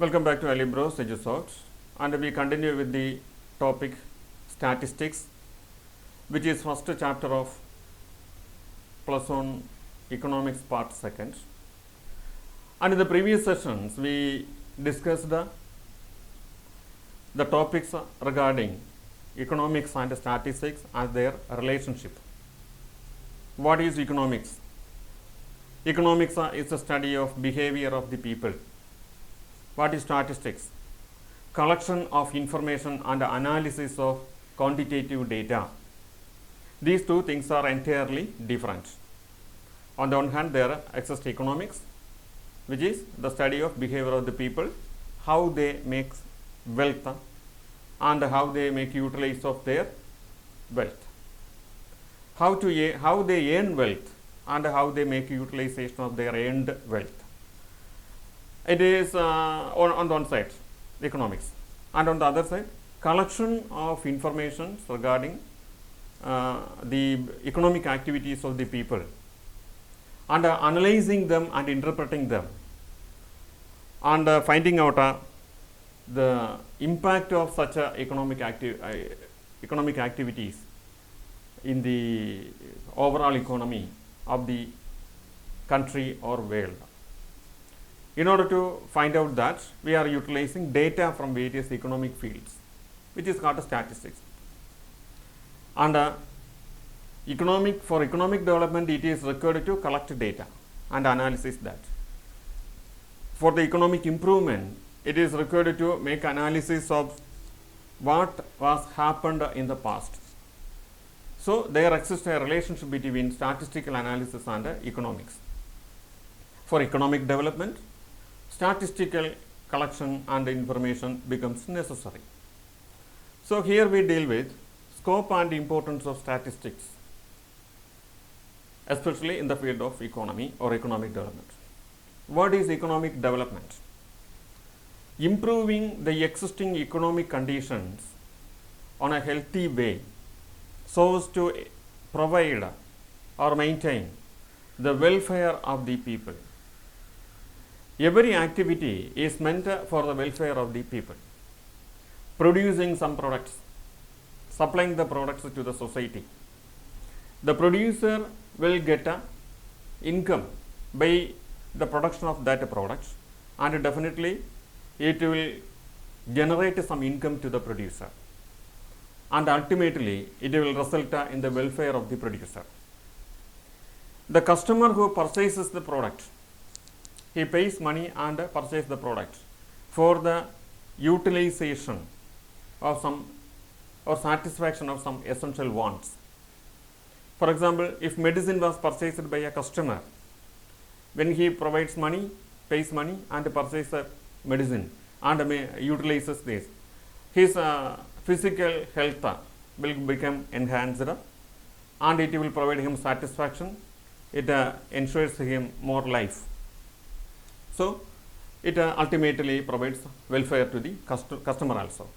Welcome back to Alibros EduSoft, and we continue with the topic statistics, which is first chapter of plus one economics part second. And in the previous sessions, we discussed the topics regarding economics and statistics and their relationship. What is economics? Economics is the study of behavior of the people. What is statistics? Collection of information and analysis of quantitative data. These two things are entirely different. On the one hand, there exists economics, which is the study of behavior of the people, how they make wealth and how they make utilize of their wealth. How they earn wealth and how they make utilization of their earned wealth. It is on the one side economics, and on the other side collection of information regarding the economic activities of the people and analyzing them and interpreting them and finding out the impact of such economic activities in the overall economy of the country or world. In order to find out that, we are utilizing data from various economic fields, which is called statistics. And for economic development, it is required to collect data and analyze that. For the economic improvement, it is required to make analysis of what was happened in the past. So there exists a relationship between statistical analysis and economics. For economic development, statistical collection and information becomes necessary. So here we deal with scope and importance of statistics, especially in the field of economy or economic development. What is economic development? Improving the existing economic conditions on a healthy way so as to provide or maintain the welfare of the people. Every activity is meant for the welfare of the people. Producing some products, supplying the products to the society. The producer will get an income by the production of that product, and definitely it will generate some income to the producer, and ultimately it will result in the welfare of the producer. The customer who purchases the product, he pays money and purchases the product for the utilization of some or satisfaction of some essential wants. For example, if medicine was purchased by a customer, when he provides money, pays money and purchases a medicine and utilizes this, his physical health will become enhanced and it will provide him satisfaction. It ensures him more life. So it ultimately provides welfare to the customer also.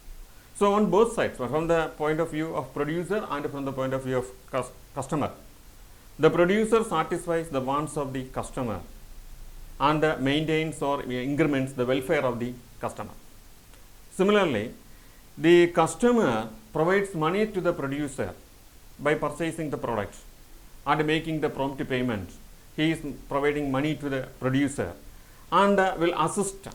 So on both sides, from the point of view of producer and from the point of view of customer, the producer satisfies the wants of the customer and maintains or increments the welfare of the customer. Similarly, the customer provides money to the producer by purchasing the product and making the prompt payment. He is providing money to the producer and will assist.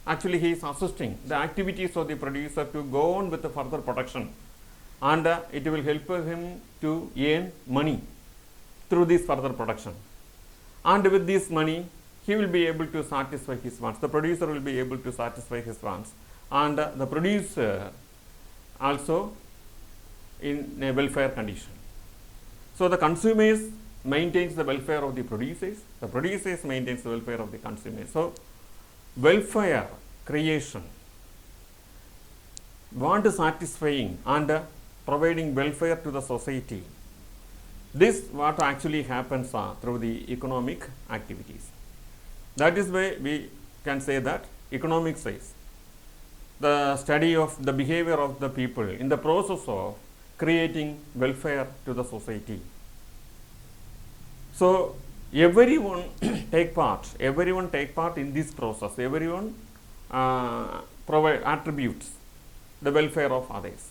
Actually, he is assisting the activities of the producer to go on with the further production, and it will help him to earn money through this further production. And with this money, he will be able to satisfy his wants. The producer will be able to satisfy his wants, and the producer also in a welfare condition. So the consumers maintains the welfare of the producers maintains the welfare of the consumers. So welfare creation, want satisfying and providing welfare to the society, this what actually happens through the economic activities. That is why we can say that economics is the study of the behavior of the people in the process of creating welfare to the society. So everyone take part in this process. Everyone provide attributes the welfare of others.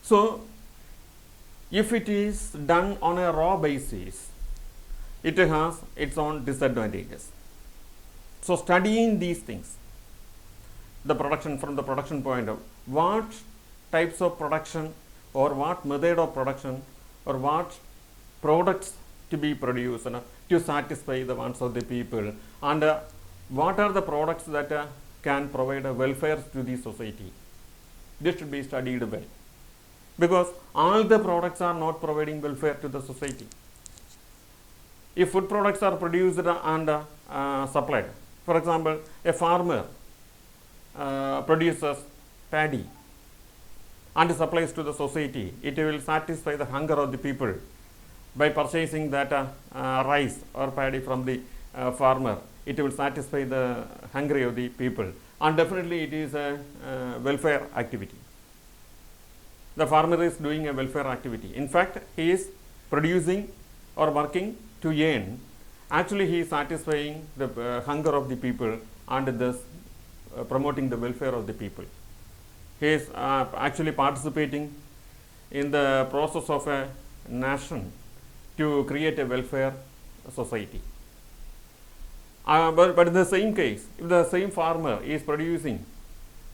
So, if it is done on a raw basis, it has its own disadvantages. So, studying these things, the production from the production point of what types of production or what method of production or what products to be produced to satisfy the wants of the people, and what are the products that can provide a welfare to the society. This should be studied well, because all the products are not providing welfare to the society. If food products are produced and supplied, for example, a farmer produces paddy and supplies to the society, it will satisfy the hunger of the people by purchasing that rice or paddy from the farmer. It will satisfy the hunger of the people, and definitely it is a welfare activity. The farmer is doing a welfare activity. In fact, he is producing or working to earn. Actually, he is satisfying the hunger of the people and thus promoting the welfare of the people. He is actually participating in the process of a nation to create a welfare society. But in the same case, if the same farmer is producing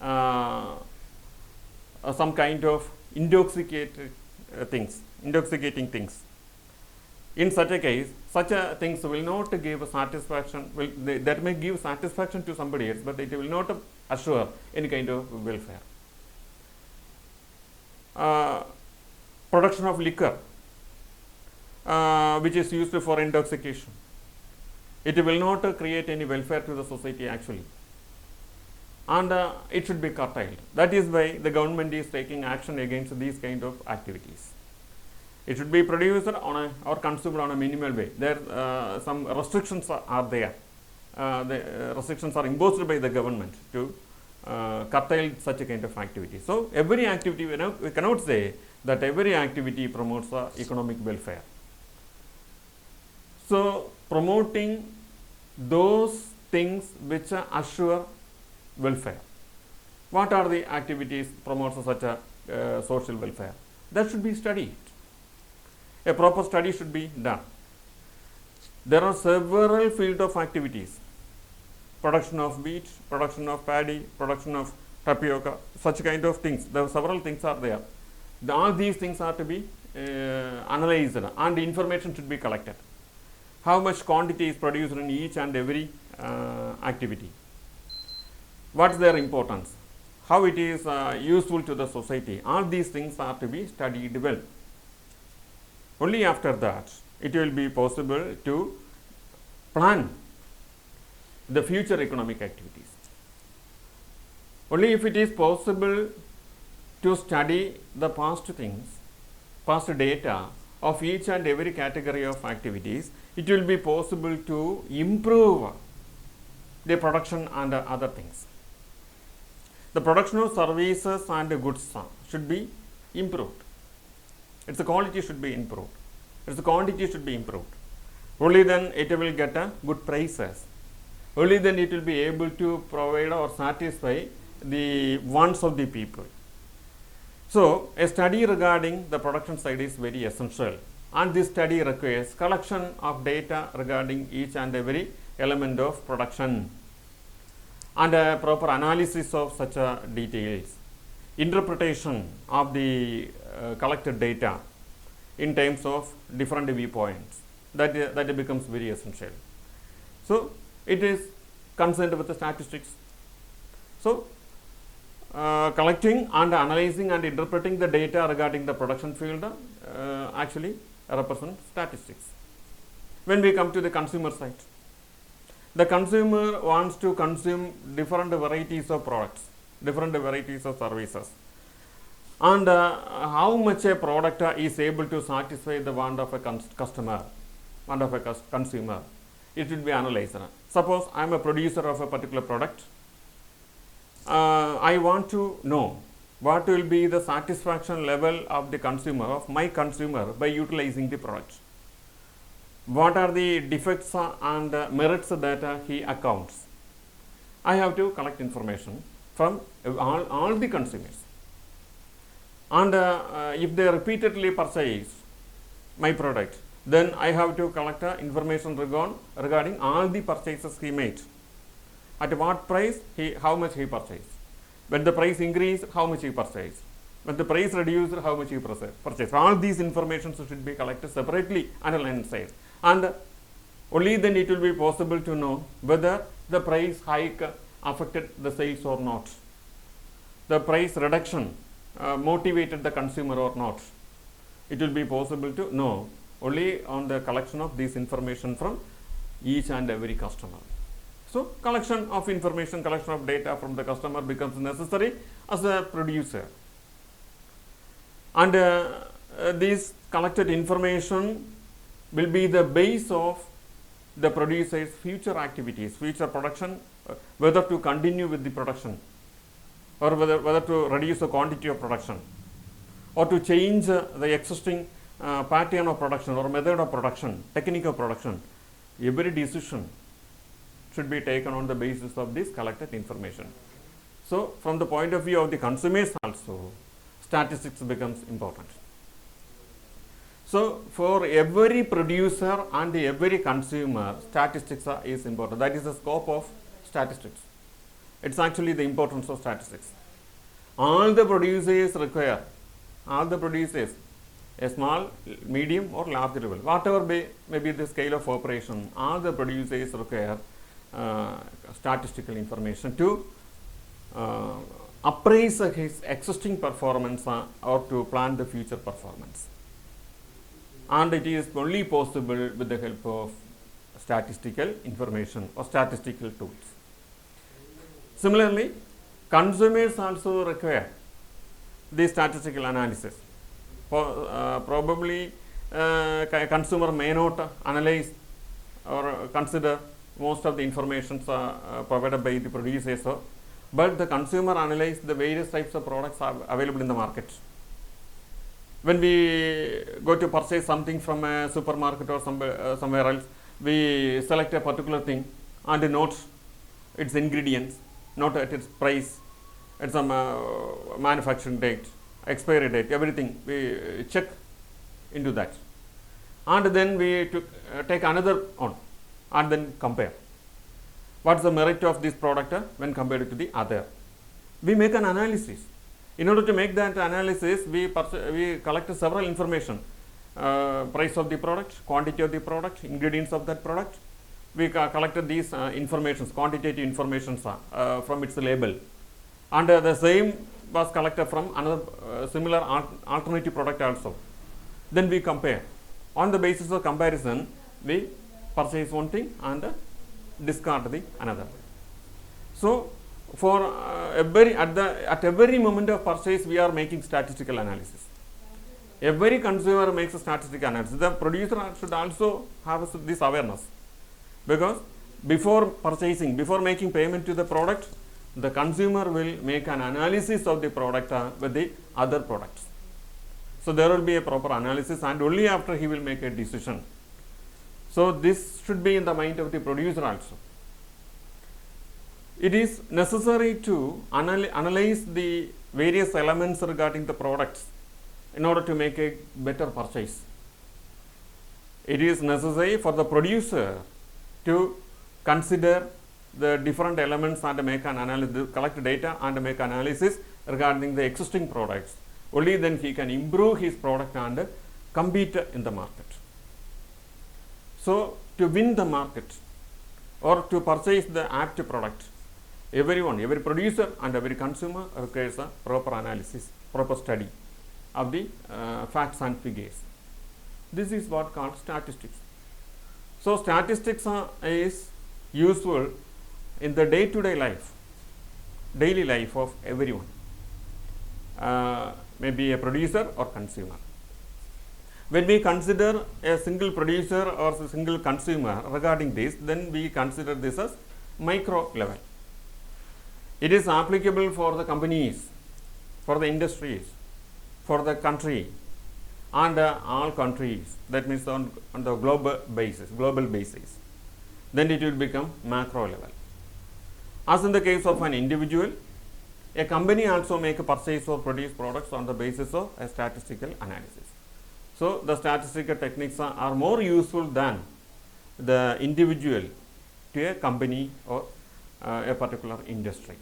some kind of intoxicating things, in such a case, such things will not give satisfaction. That may give satisfaction to somebody else, but it will not assure any kind of welfare. Production of liquor, which is used for intoxication, it will not create any welfare to the society actually, and it should be curtailed. That is why the government is taking action against these kind of activities. It should be produced on or consumed on a minimal way. There some restrictions are there. The restrictions are imposed by the government to curtail such a kind of activity. So, every activity, we cannot say that every activity promotes economic welfare. So, promoting those things which assure welfare. What are the activities promotes such a social welfare? That should be studied. A proper study should be done. There are several fields of activities: production of wheat, production of paddy, production of tapioca, such kind of things. There are several things are there. All these things are to be analyzed, and information should be collected. How much quantity is produced in each and every activity? What is their importance? How it is useful to the society? All these things are to be studied well. Only after that it will be possible to plan the future economic activities. Only if it is possible to study the past things, past data of each and every category of activities, it will be possible to improve the production and other things. The production of services and goods should be improved. Its quality should be improved. Its quantity should be improved. Only then it will get good prices. Only then it will be able to provide or satisfy the wants of the people. So, a study regarding the production side is very essential, and this study requires collection of data regarding each and every element of production, and a proper analysis of such details, interpretation of the collected data in terms of different viewpoints. That becomes very essential. So, it is concerned with the statistics. So, collecting and analyzing and interpreting the data regarding the production field actually represent statistics. When we come to the consumer side, the consumer wants to consume different varieties of products, different varieties of services, and how much a product is able to satisfy the want of a customer, want of a consumer, it will be analyzed. Suppose I am a producer of a particular product. I want to know what will be the satisfaction level of the consumer, of my consumer, by utilizing the product. What are the defects and merits that he accounts? I have to collect information from all the consumers. And if they repeatedly purchase my product, then I have to collect information regarding all the purchases he made. At what price, how much he purchased. When the price increased, how much he purchased. When the price reduced, how much he purchased. All these information should be collected separately under line sales. And only then it will be possible to know whether the price hike affected the sales or not. The price reduction motivated the consumer or not. It will be possible to know only on the collection of this information from each and every customer. So, collection of information, collection of data from the customer becomes necessary as a producer. And this collected information will be the base of the producer's future activities, future production, whether to continue with the production or whether to reduce the quantity of production or to change the existing pattern of production or method of production, technique of production. Every decision should be taken on the basis of this collected information. So, from the point of view of the consumers also, statistics becomes important. So, for every producer and every consumer, statistics is important. That is the scope of statistics. It's actually the importance of statistics. All the producers require, a small, medium or large level, whatever may be the scale of operation, all the producers require statistical information to appraise his existing performance or to plan the future performance. And it is only possible with the help of statistical information or statistical tools. Similarly, consumers also require the statistical analysis. Probably consumer may not analyze or consider most of the information provided by the producers, but the consumer analyzes the various types of products are available in the market. When we go to purchase something from a supermarket or somewhere else, we select a particular thing and note its ingredients, note at its price, its manufacturing date, expiry date, everything we check into that. And then we take another one and then compare. What's the merit of this product when compared to the other? We make an analysis. In order to make that analysis, we collect several information. Price of the product, quantity of the product, ingredients of that product. We collected these informations, quantitative information from its label. And the same was collected from another similar alternative product also. Then we compare. On the basis of comparison, we purchase one thing and discard the another. So, for at every moment of purchase, we are making statistical analysis. Every consumer makes a statistical analysis. The producer should also have this awareness, because before purchasing, before making payment to the product, the consumer will make an analysis of the product with the other products. So, there will be a proper analysis, and only after he will make a decision. So, this should be in the mind of the producer also. It is necessary to analyze the various elements regarding the products in order to make a better purchase. It is necessary for the producer to consider the different elements and make an analysis, collect data and make analysis regarding the existing products. Only then he can improve his product and compete in the market. So, to win the market or to purchase the apt product, every producer and every consumer requires a proper analysis, proper study of the facts and figures. This is what called statistics. So, statistics is useful in the day-to-day life, daily life of everyone, maybe a producer or consumer. When we consider a single producer or a single consumer regarding this, then we consider this as micro level. It is applicable for the companies, for the industries, for the country and all countries, that means on the global basis. Then it will become macro level. As in the case of an individual, a company also make a purchase or produce products on the basis of a statistical analysis. So the statistical techniques are more useful than the individual to a company or a particular industry.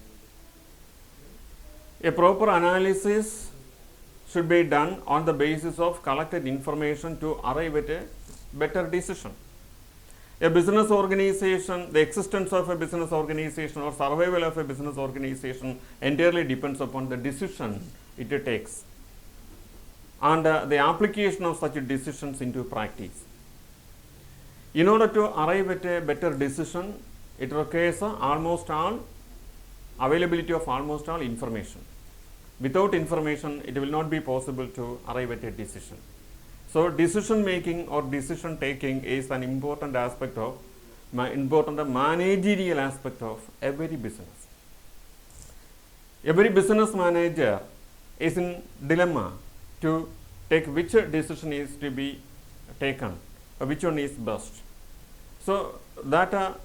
A proper analysis should be done on the basis of collected information to arrive at a better decision. A business organization, the existence of a business organization or survival of a business organization entirely depends upon the decision it takes and the application of such decisions into practice. In order to arrive at a better decision, it requires almost all availability of almost all information. Without information, it will not be possible to arrive at a decision. So decision making or decision taking is an important aspect of managerial aspect of every business. Every business manager is in dilemma to take which decision is to be taken or which one is best. So that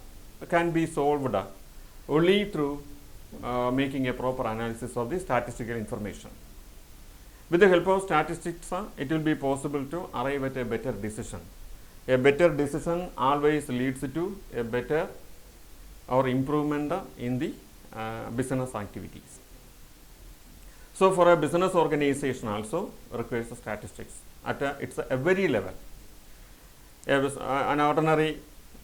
can be solved only through making a proper analysis of the statistical information. With the help of statistics, it will be possible to arrive at a better decision. A better decision always leads to a better or improvement in the business activities. So for a business organization also requires statistics at its every level. An ordinary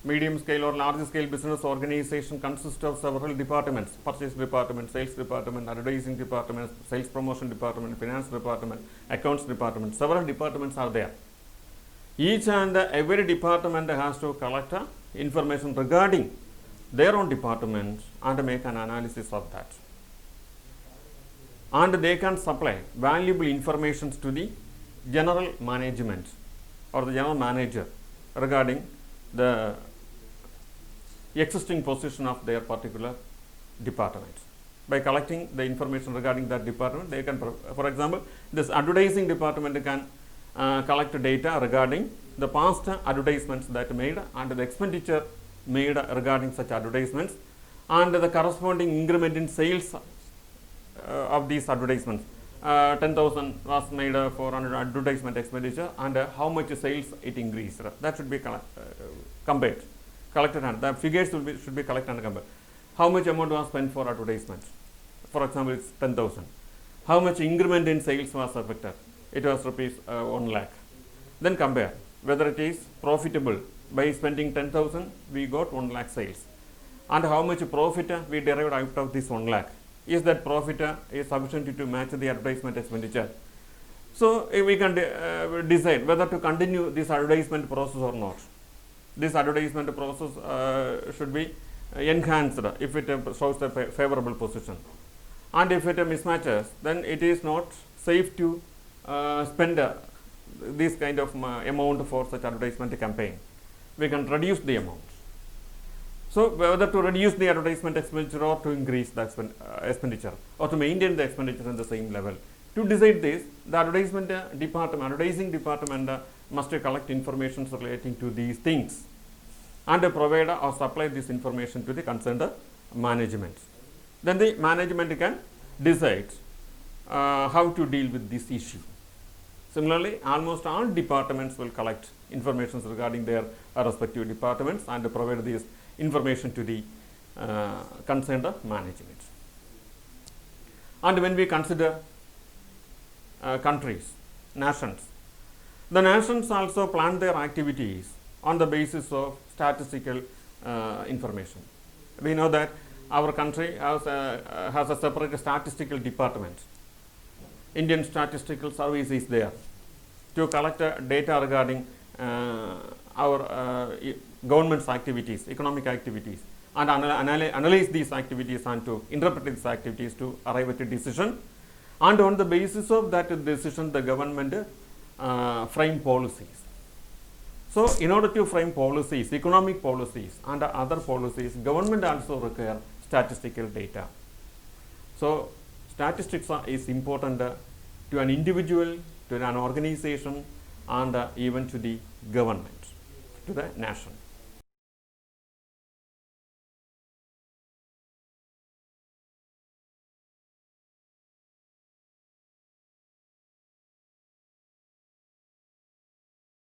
medium scale or large scale business organization consists of several departments: purchase department, sales department, advertising department, sales promotion department, finance department, accounts department. Several departments are there. Each and every department has to collect information regarding their own department and make an analysis of that. And they can supply valuable information to the general management or the general manager regarding the existing position of their particular department. By collecting the information regarding that department, they can, for example, this advertising department can collect data regarding the past advertisements that made and the expenditure made regarding such advertisements and the corresponding increment in sales of these advertisements. 10,000 was made for an advertisement expenditure and how much sales it increased. That should be compared, collected, and the figures should be collected and compared. How much amount was spent for advertisements? For example, it's 10,000. How much increment in sales was affected? It was rupees 1 lakh. Then compare whether it is profitable. By spending 10,000, we got 1 lakh sales. And how much profit we derived out of this 1 lakh? Is that profit is sufficient to match the advertisement expenditure? So we can decide whether to continue this advertisement process or not. This advertisement process should be enhanced if it shows a favorable position. And if it mismatches, then it is not safe to spend this kind of amount for such advertisement campaign. We can reduce the amount. So whether to reduce the advertisement expenditure or to increase the expenditure or to maintain the expenditure in the same level. To decide this, the advertising department must collect information relating to these things and provide or supply this information to the concerned management. Then the management can decide how to deal with this issue. Similarly, almost all departments will collect information regarding their respective departments and provide this information to the concerned management. And when we consider countries, nations, the nations also plan their activities on the basis of statistical information. We know that our country has a separate statistical department. Indian Statistical Service is there to collect data regarding our government's activities, economic activities, and analyze these activities and to interpret these activities to arrive at a decision. And on the basis of that decision, the government frame policies. So in order to frame policies, economic policies and other policies, government also require statistical data. So statistics is important to an individual, to an organization, and even to the government, to the nation.